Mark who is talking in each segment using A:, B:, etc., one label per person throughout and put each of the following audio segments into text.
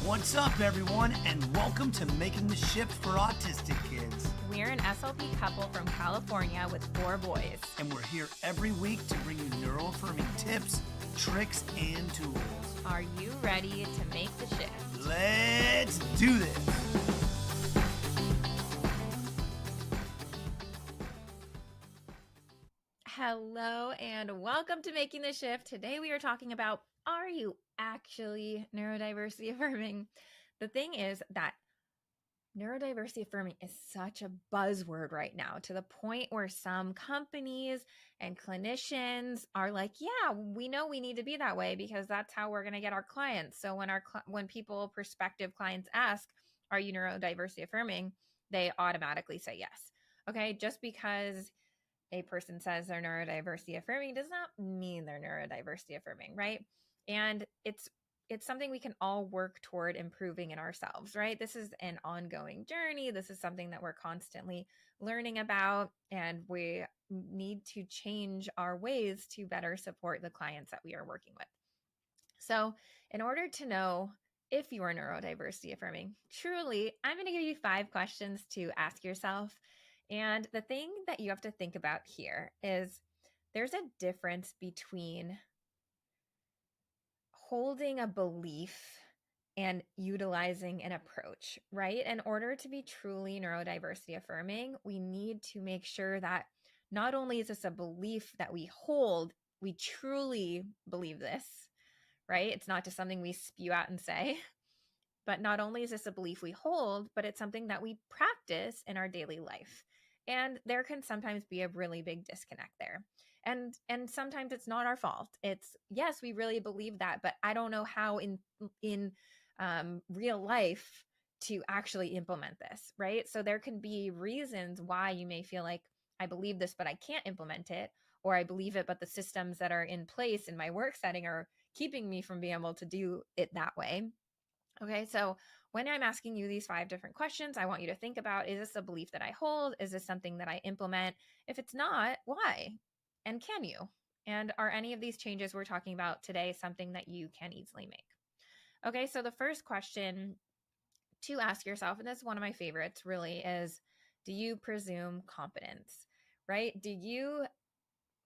A: What's up, everyone, and welcome to Making the Shift for Autistic Kids.
B: We're an SLP couple from California with 4 boys.
A: And we're here every week to bring you neuroaffirming tips, tricks, and tools.
B: Are you ready to make the shift?
A: Let's do this.
B: Hello and welcome to Making the Shift. Today we are talking about, are you actually neurodiversity affirming? The thing is that neurodiversity affirming is such a buzzword right now, to the point where some companies and clinicians are like, yeah, we know we need to be that way because that's how we're going to get our clients. So when prospective clients ask, are you neurodiversity affirming? They automatically say yes. Okay. Just because a person says they're neurodiversity affirming does not mean they're neurodiversity affirming, right? And it's something we can all work toward improving in ourselves, right? This is an ongoing journey. This is something that we're constantly learning about, and we need to change our ways to better support the clients that we are working with. So in order to know if you are neurodiversity affirming, truly, I'm going to give you 5 questions to ask yourself. And the thing that you have to think about here is there's a difference between holding a belief and utilizing an approach, right? In order to be truly neurodiversity affirming, we need to make sure that not only is this a belief that we hold, we truly believe this, right? It's not just something we spew out and say, but not only is this a belief we hold, but it's something that we practice in our daily life. And there can sometimes be a really big disconnect there. And sometimes it's not our fault. It's, yes, we really believe that, but I don't know how in real life to actually implement this, right? So there can be reasons why you may feel like, I believe this, but I can't implement it, or I believe it, but the systems that are in place in my work setting are keeping me from being able to do it that way. Okay, so when I'm asking you these 5 different questions, I want you to think about, is this a belief that I hold? Is this something that I implement? If it's not, why? And can you? And are any of these changes we're talking about today something that you can easily make? Okay, so the first question to ask yourself, and this is one of my favorites really, is do you presume competence, right? Do you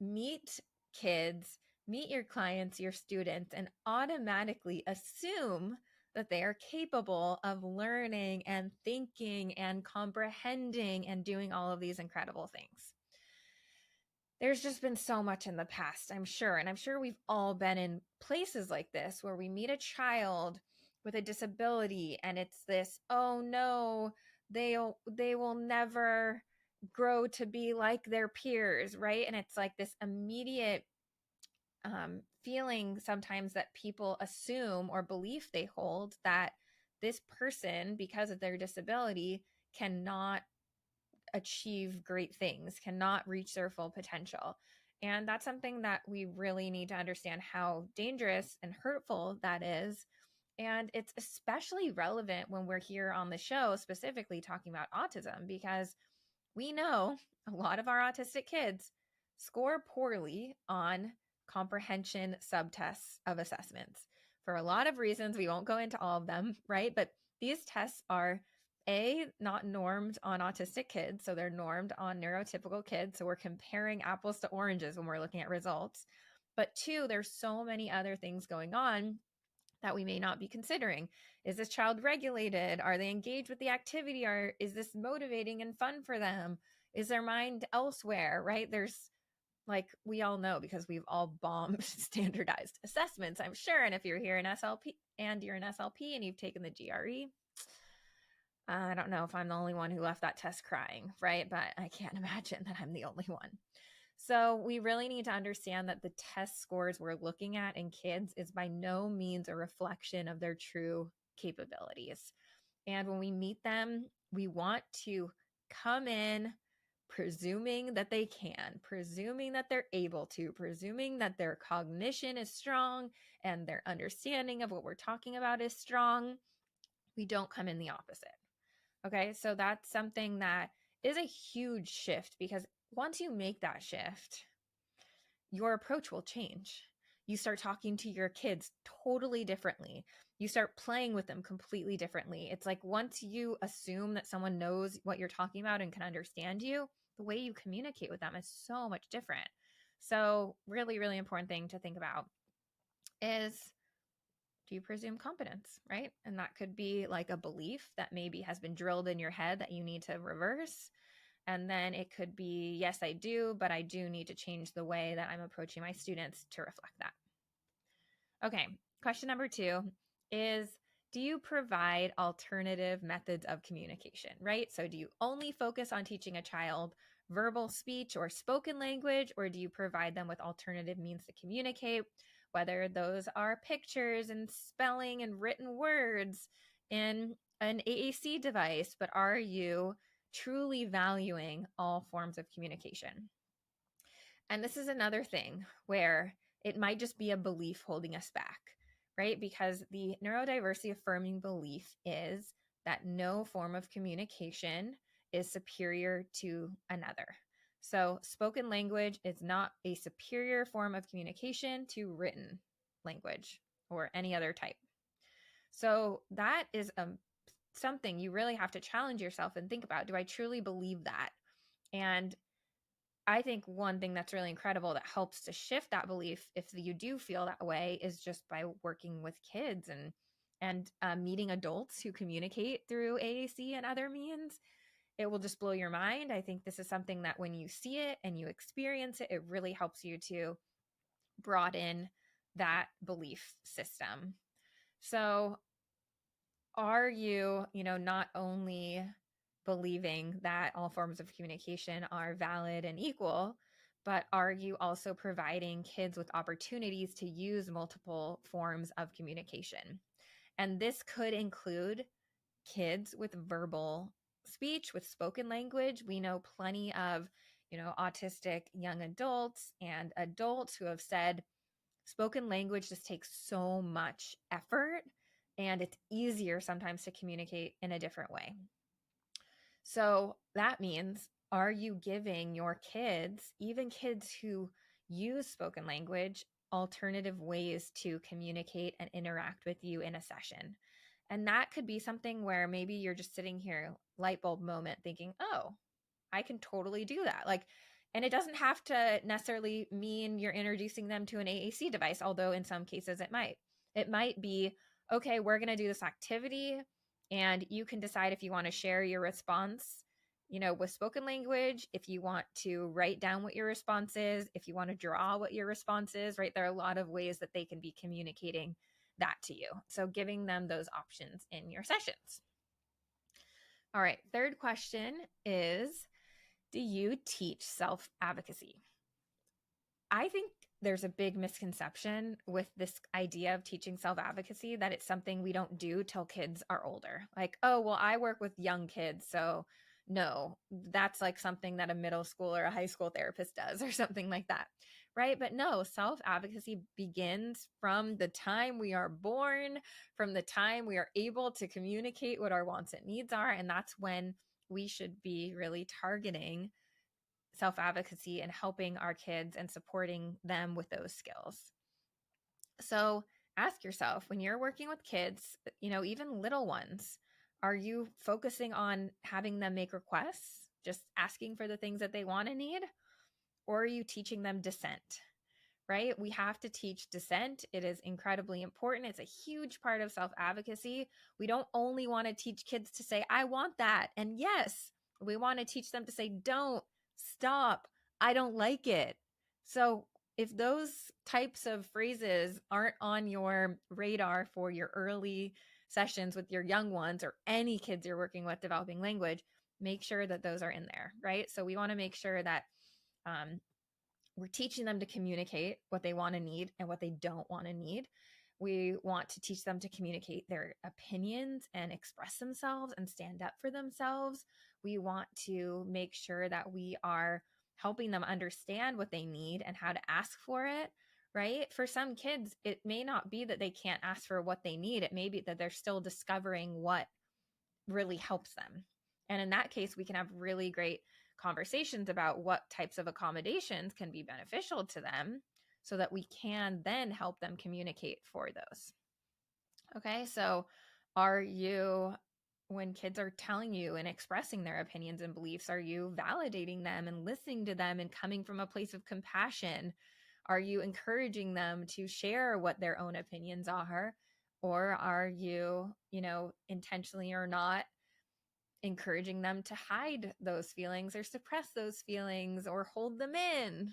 B: meet kids, meet your clients, your students, and automatically assume that they are capable of learning and thinking and comprehending and doing all of these incredible things? There's just been so much in the past, I'm sure. And I'm sure we've all been in places like this where we meet a child with a disability and it's this, oh no, they will never grow to be like their peers, right? And it's like this immediate feeling sometimes that people assume or belief they hold that this person, because of their disability, cannot achieve great things, cannot reach their full potential. And that's something that we really need to understand how dangerous and hurtful that is. And it's especially relevant when we're here on the show specifically talking about autism, because we know a lot of our autistic kids score poorly on comprehension subtests of assessments for a lot of reasons. We won't go into all of them, right? But these tests are not normed on autistic kids. So they're normed on neurotypical kids. So we're comparing apples to oranges when we're looking at results. But 2, there's so many other things going on that we may not be considering. Is this child regulated? Are they engaged with the activity? Is this motivating and fun for them? Is their mind elsewhere, right? There's, like, we all know because we've all bombed standardized assessments, I'm sure. And if you're here in SLP and you're an SLP and you've taken the GRE, I don't know if I'm the only one who left that test crying, right? But I can't imagine that I'm the only one. So we really need to understand that the test scores we're looking at in kids is by no means a reflection of their true capabilities. And when we meet them, we want to come in presuming that they can, presuming that they're able to, presuming that their cognition is strong and their understanding of what we're talking about is strong. We don't come in the opposite. Okay, so that's something that is a huge shift, because once you make that shift, your approach will change. You start talking to your kids totally differently. you start playing with them completely differently. It's like once you assume that someone knows what you're talking about and can understand you, the way you communicate with them is so much different. So really, really important thing to think about is, do you presume competence, right? And that could be like a belief that maybe has been drilled in your head that you need to reverse. And then it could be, yes, I do, but I do need to change the way that I'm approaching my students to reflect that. Okay, question number 2 is, do you provide alternative methods of communication, right? So do you only focus on teaching a child verbal speech or spoken language, or do you provide them with alternative means to communicate, whether those are pictures and spelling and written words in an AAC device, but are you truly valuing all forms of communication? And this is another thing where it might just be a belief holding us back, right? Because the neurodiversity affirming belief is that no form of communication is superior to another. So spoken language is not a superior form of communication to written language or any other type. So that is something you really have to challenge yourself and think about. Do I truly believe that? And I think one thing that's really incredible that helps to shift that belief, if you do feel that way, is just by working with kids and meeting adults who communicate through AAC and other means. It will just blow your mind. I think this is something that when you see it and you experience it, it really helps you to broaden that belief system. So are you, not only believing that all forms of communication are valid and equal, but are you also providing kids with opportunities to use multiple forms of communication? And this could include kids with verbal speech, with spoken language. We know plenty of, autistic young adults and adults who have said spoken language just takes so much effort and it's easier sometimes to communicate in a different way. So that means, are you giving your kids, even kids who use spoken language, alternative ways to communicate and interact with you in a session? And that could be something where maybe you're just sitting here, light bulb moment, thinking, oh, I can totally do that. And it doesn't have to necessarily mean you're introducing them to an AAC device, although in some cases it might. It might be, okay, we're going to do this activity and you can decide if you want to share your response, with spoken language, if you want to write down what your response is, if you want to draw what your response is, right? There are a lot of ways that they can be communicating that to you. So giving them those options in your sessions. All right, third question is, do you teach self-advocacy? I think there's a big misconception with this idea of teaching self-advocacy, that it's something we don't do till kids are older. Like, oh, well, I work with young kids, so no, that's like something that a middle school or a high school therapist does or something like that, right? But no, self-advocacy begins from the time we are born, from the time we are able to communicate what our wants and needs are. And that's when we should be really targeting self-advocacy and helping our kids and supporting them with those skills. So ask yourself, when you're working with kids, even little ones, are you focusing on having them make requests, just asking for the things that they want and need? Or are you teaching them dissent? Right? We have to teach dissent. It is incredibly important. It's a huge part of self-advocacy. We don't only want to teach kids to say, I want that. And yes, we want to teach them to say, don't, stop, I don't like it. So if those types of phrases aren't on your radar for your early sessions with your young ones or any kids you're working with developing language, make sure that those are in there, right? So we want to make sure that we're teaching them to communicate what they want to need and what they don't want to need. We want to teach them to communicate their opinions and express themselves and stand up for themselves. We want to make sure that we are helping them understand what they need and how to ask for it, right? For some kids, it may not be that they can't ask for what they need. It may be that they're still discovering what really helps them. And in that case, we can have really great conversations about what types of accommodations can be beneficial to them so that we can then help them communicate for those. Okay, so are you, when kids are telling you and expressing their opinions and beliefs, are you validating them and listening to them and coming from a place of compassion? Are you encouraging them to share what their own opinions are? Or are you, intentionally or not, encouraging them to hide those feelings or suppress those feelings or hold them in?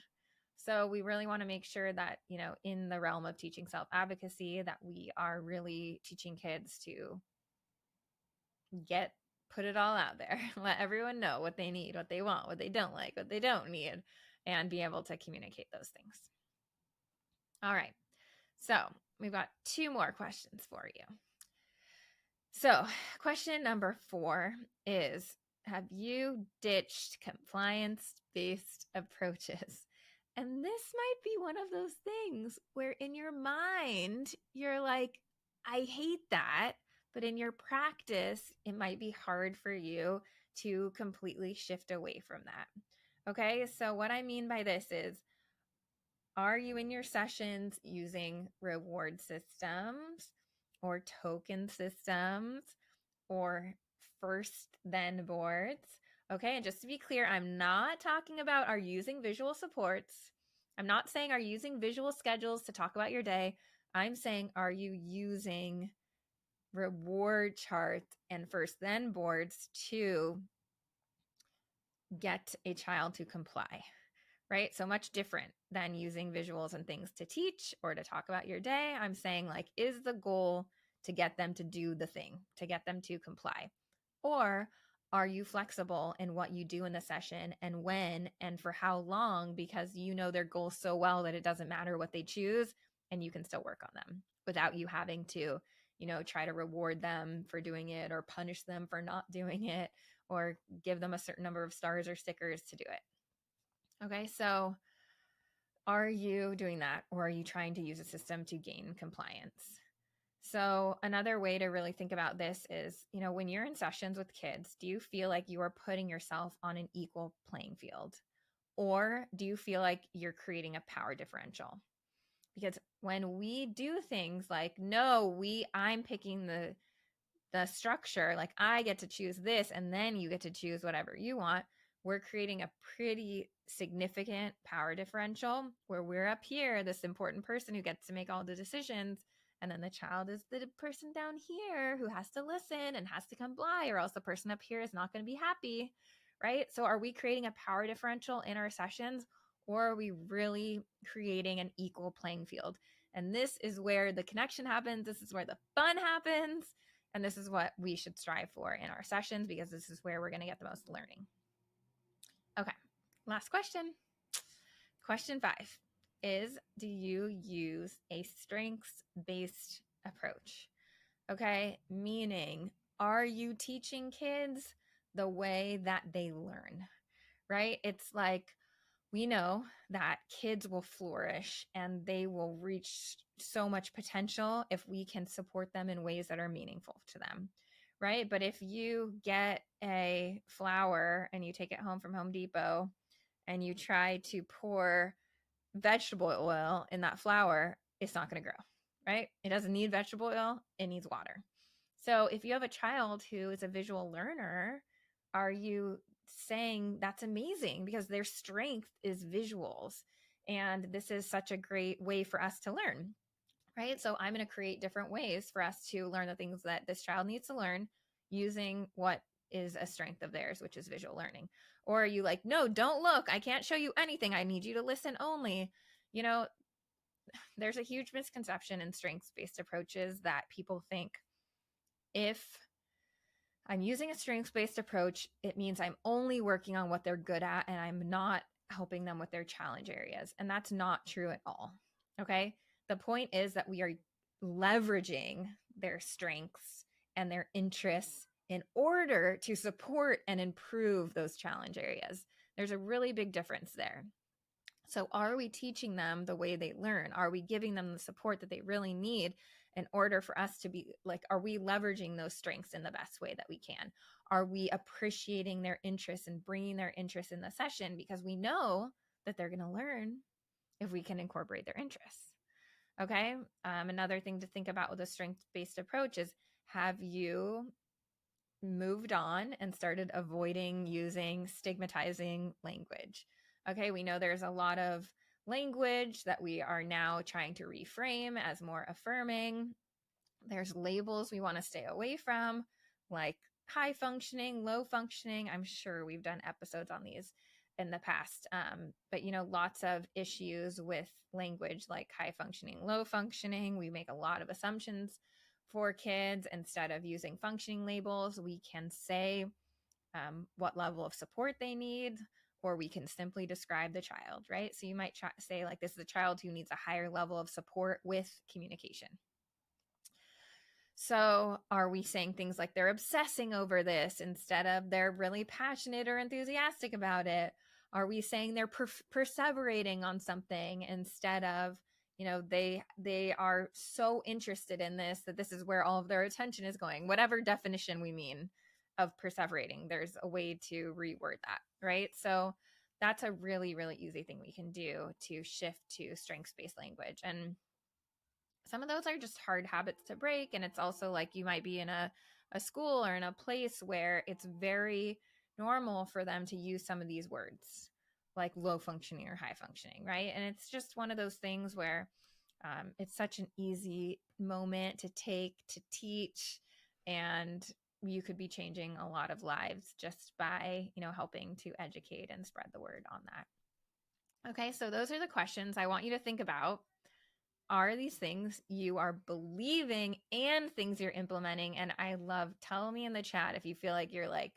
B: So we really want to make sure that, in the realm of teaching self-advocacy, that we are really teaching kids to put it all out there, let everyone know what they need, what they want, what they don't like, what they don't need, and be able to communicate those things. All right. So we've got 2 more questions for you. So question number 4 is, have you ditched compliance-based approaches? And this might be one of those things where in your mind, you're like, I hate that. But in your practice, it might be hard for you to completely shift away from that. Okay, so what I mean by this is, are you in your sessions using reward systems or token systems or first then boards? Okay, and just to be clear, I'm not talking about are you using visual supports. I'm not saying are you using visual schedules to talk about your day. I'm saying, are you using reward charts and first then boards to get a child to comply? Right? So much different than using visuals and things to teach or to talk about your day. I'm saying, like, is the goal to get them to do the thing, to get them to comply? Or are you flexible in what you do in the session and when and for how long, because you know their goals so well that it doesn't matter what they choose and you can still work on them without you having to, try to reward them for doing it or punish them for not doing it or give them a certain number of stars or stickers to do it. Okay, so are you doing that, or are you trying to use a system to gain compliance? So another way to really think about this is, when you're in sessions with kids, do you feel like you are putting yourself on an equal playing field? Or do you feel like you're creating a power differential? Because when we do things like, no, I'm picking the structure, like I get to choose this and then you get to choose whatever you want, we're creating a pretty significant power differential where we're up here, this important person who gets to make all the decisions, and then the child is the person down here who has to listen and has to comply, or else the person up here is not going to be happy, right? So are we creating a power differential in our sessions, or are we really creating an equal playing field? And this is where the connection happens. This is where the fun happens. And this is what we should strive for in our sessions, because this is where we're going to get the most learning. Okay, last question. Question 5 is, do you use a strengths-based approach? Okay, meaning, are you teaching kids the way that they learn, right? It's like, we know that kids will flourish and they will reach so much potential if we can support them in ways that are meaningful to them, right? But if you get a flower and you take it home from Home Depot and you try to pour vegetable oil in that flower, it's not going to grow, right? It doesn't need vegetable oil, it needs water. So if you have a child who is a visual learner, are you saying that's amazing because their strength is visuals? And this is such a great way for us to learn, right? So I'm going to create different ways for us to learn the things that this child needs to learn using what is a strength of theirs, which is visual learning. Or are you like, no, don't look, I can't show you anything, I need you to listen only? There's a huge misconception in strengths-based approaches that people think, if I'm using a strengths-based approach, it means I'm only working on what they're good at and I'm not helping them with their challenge areas. And that's not true at all. Okay. The point is that we are leveraging their strengths and their interests in order to support and improve those challenge areas. There's a really big difference there. So are we teaching them the way they learn? Are we giving them the support that they really need in order for us to be like, are we leveraging those strengths in the best way that we can? Are we appreciating their interests and bringing their interests in the session, because we know that they're going to learn if we can incorporate their interests? Okay. Another thing to think about with a strength-based approach is, have you moved on and started avoiding using stigmatizing language? Okay. We know there's a lot of language that we are now trying to reframe as more affirming. There's labels we want to stay away from, like high functioning, low functioning. I'm sure we've done episodes on these in the past. But, lots of issues with language like high functioning, low functioning. We make a lot of assumptions for kids. Instead of using functioning labels, we can say what level of support they need, or we can simply describe the child, right? So you might say, like, this is a child who needs a higher level of support with communication. So are we saying things like they're obsessing over this instead of they're really passionate or enthusiastic about it? Are we saying they're perseverating on something instead of, they are so interested in this that this is where all of their attention is going? Whatever definition we mean of perseverating, there's a way to reword that, right? So that's a really, really easy thing we can do to shift to strengths-based language. And some of those are just hard habits to break. And it's also like you might be in a school or in a place where it's very normal for them to use some of these words like low functioning or high functioning, right? And it's just one of those things where it's such an easy moment to take, to teach, and you could be changing a lot of lives just by, helping to educate and spread the word on that. Okay, so those are the questions I want you to think about. Are these things you are believing and things you're implementing? And I love, tell me in the chat if you feel like you're like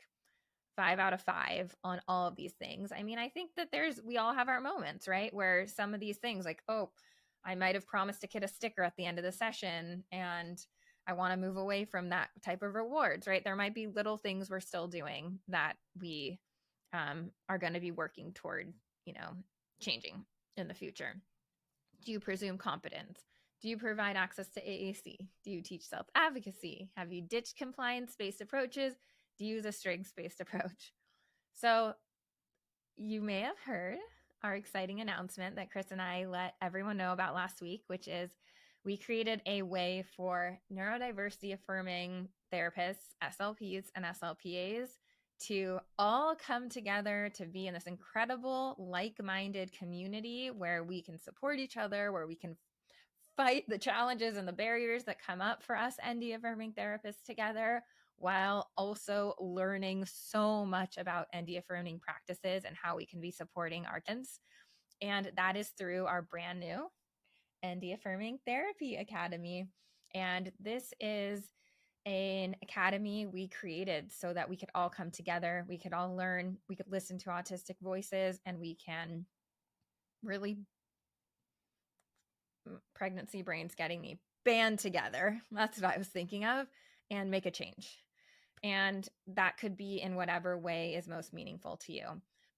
B: 5 out of 5 on all of these things. I mean, I think that we all have our moments, right? Where some of these things like, oh, I might have promised a kid a sticker at the end of the session and I want to move away from that type of rewards, right? There might be little things we're still doing that we are going to be working toward, changing in the future. Do you presume competence? Do you provide access to AAC? Do you teach self-advocacy? Have you ditched compliance-based approaches? Do you use a strengths-based approach? So you may have heard our exciting announcement that Chris and I let everyone know about last week, which is we created a way for neurodiversity affirming therapists, SLPs, and SLPAs to all come together to be in this incredible like-minded community where we can support each other, where we can fight the challenges and the barriers that come up for us ND Affirming therapists together, while also learning so much about ND Affirming practices and how we can be supporting our kids. And that is through our brand new ND Affirming Therapy Academy. And this is an academy we created so that we could all come together, we could all learn, we could listen to autistic voices, and we can really, pregnancy brain's getting me, band together. That's what I was thinking of, and make a change. And that could be in whatever way is most meaningful to you.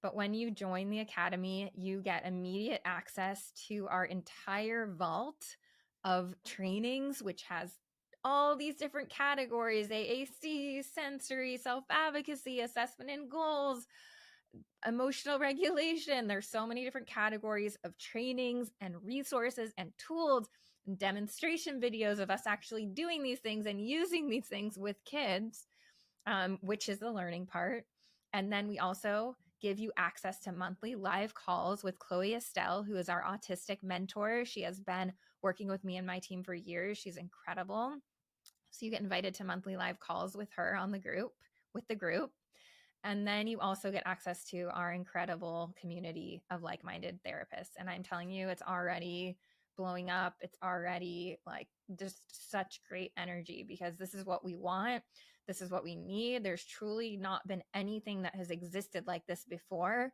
B: But when you join the academy, you get immediate access to our entire vault of trainings, which has all these different categories: AAC, sensory, self-advocacy, assessment and goals, emotional regulation. There's so many different categories of trainings and resources and tools and demonstration videos of us actually doing these things and using these things with kids, which is the learning part. And then we also give you access to monthly live calls with Chloe Estelle, who is our autistic mentor. She has been working with me and my team for years. She's incredible. So you get invited to monthly live calls with her on the group, with the group. And then you also get access to our incredible community of like-minded therapists. And I'm telling you, it's already blowing up. It's already like just such great energy, because this is what we want. This is what we need. There's truly not been anything that has existed like this before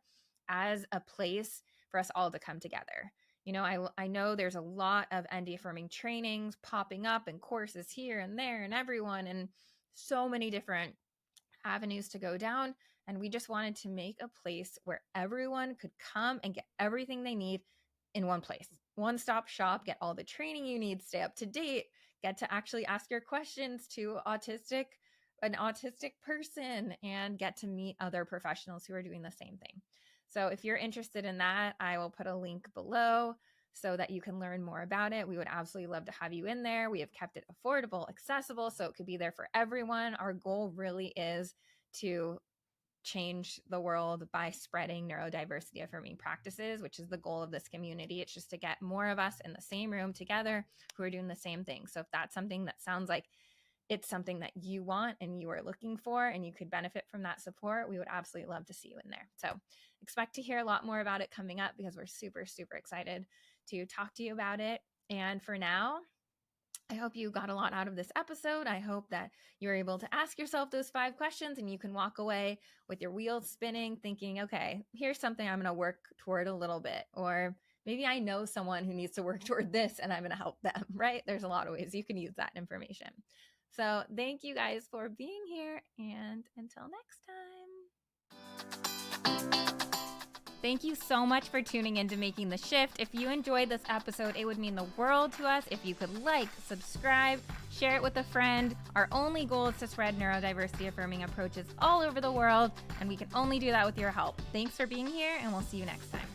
B: as a place for us all to come together. I know there's a lot of ND Affirming trainings popping up and courses here and there and everyone, and so many different avenues to go down. And we just wanted to make a place where everyone could come and get everything they need in one place. One-stop shop, get all the training you need, stay up to date, get to actually ask your questions to an autistic person, and get to meet other professionals who are doing the same thing. So if you're interested in that, I will put a link below so that you can learn more about it. We would absolutely love to have you in there. We have kept it affordable, accessible, so it could be there for everyone. Our goal really is to change the world by spreading neurodiversity affirming practices, which is the goal of this community. It's just to get more of us in the same room together who are doing the same thing. So if that's something that sounds like it's something that you want and you are looking for and you could benefit from that support, we would absolutely love to see you in there. So expect to hear a lot more about it coming up, because we're super, super excited to talk to you about it. And for now, I hope you got a lot out of this episode. I hope that you're able to ask yourself those 5 questions and you can walk away with your wheels spinning thinking, okay, here's something I'm going to work toward a little bit. Or maybe I know someone who needs to work toward this and I'm going to help them, right? There's a lot of ways you can use that information. So thank you guys for being here, and until next time. Thank you so much for tuning in to Making the Shift. If you enjoyed this episode, it would mean the world to us if you could like, subscribe, share it with a friend. Our only goal is to spread neurodiversity affirming approaches all over the world, and we can only do that with your help. Thanks for being here, and we'll see you next time.